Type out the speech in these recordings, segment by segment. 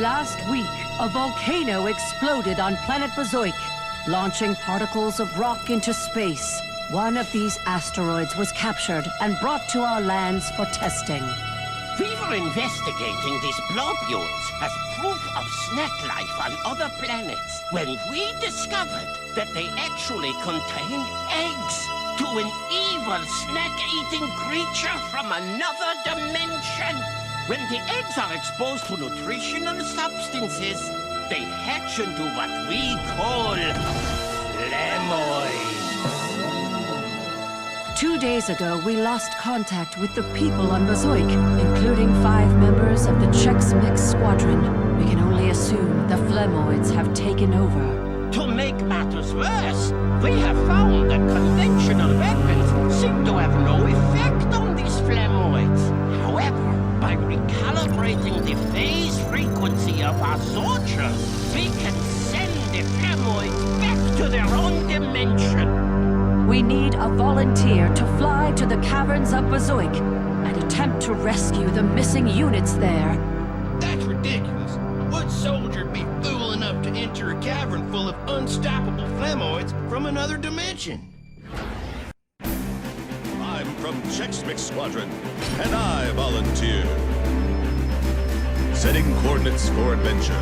Last week, a volcano exploded on planet Bazoik, launching particles of rock into space. One of these asteroids was captured and brought to our lands for testing. We were investigating these globules as proof of snack life on other planets when we discovered that they actually contain eggs to an evil snack-eating creature from another dimension. When the eggs are exposed to nutritional substances, they hatch into what we call flamoids. 2 days ago, we lost contact with the people on Bazoik, including 5 members of the Chex Squadron. We can only assume the flamoids have taken over. To make matters worse, we have found that conventional weapons seem to have no effect on these flamoids. However, by recalibrating the phase frequency of our soldiers, we can send the flamoids back to their own dimension. We need a volunteer to fly to the caverns of Bazoik and attempt to rescue the missing units there. That's ridiculous. What soldier would be fool enough to enter a cavern full of unstoppable flamoids from another dimension? I'm from Chex Squadron, and I volunteer. Setting coordinates for adventure.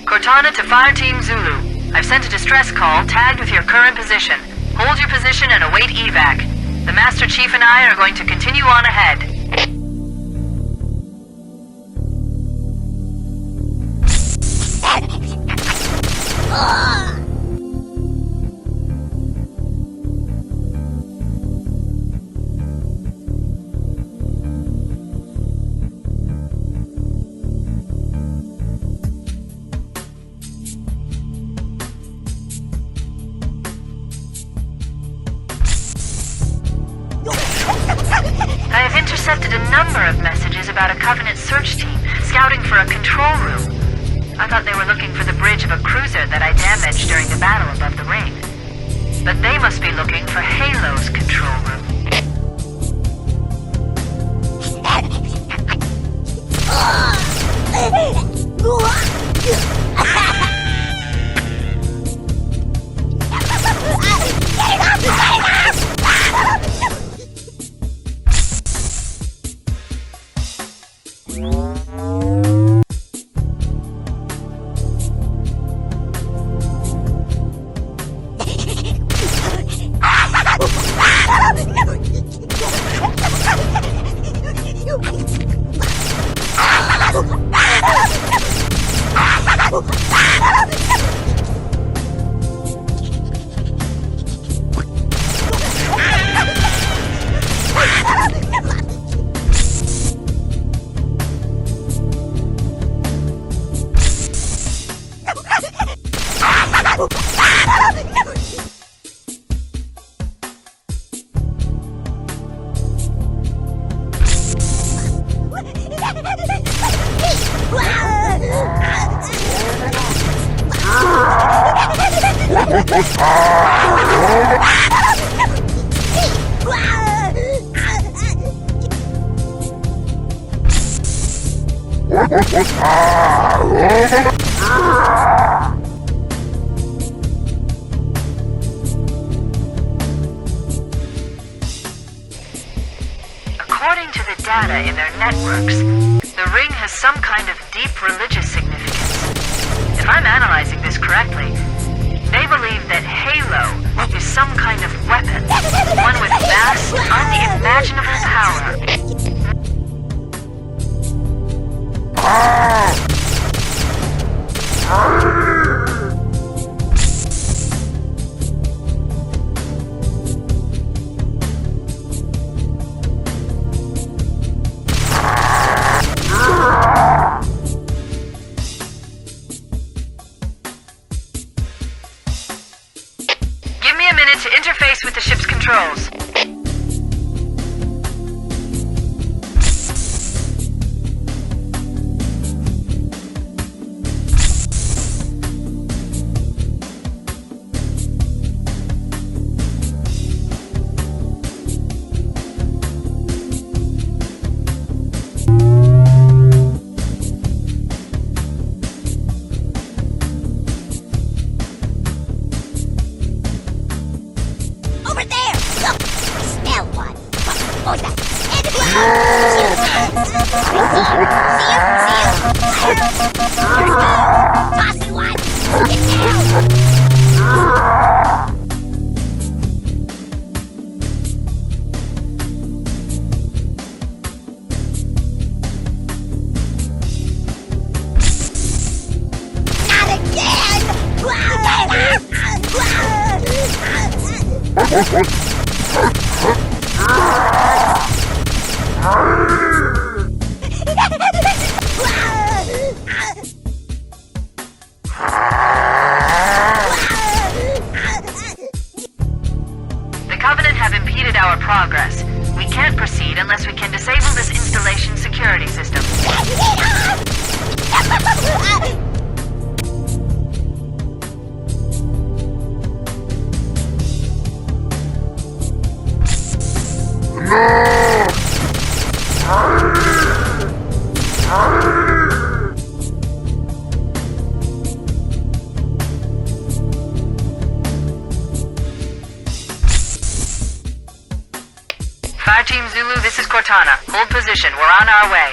Cortana to Fire Team Zulu. I've sent a distress call tagged with your current position. Hold your position and await evac. The Master Chief and I are going to continue on ahead. I have intercepted a number of messages about a Covenant search team scouting for a control room. I thought they were looking for the bridge of a cruiser that I damaged during the battle above the ring. But they must be looking for Halo's control room. data in their networks. The ring has some kind of deep religious significance. If I'm analyzing this correctly, they believe that Halo is some kind of weapon, one with vast, unimaginable power. Give me a minute to interface with the ship's controls. Over there! Look! I smell one! What's that? Tossing one! Get down! Not again! The Covenant have impeded our progress. We can't proceed unless we can disable this installation security system. Fire Team Zulu, this is Cortana. Hold position. We're on our way.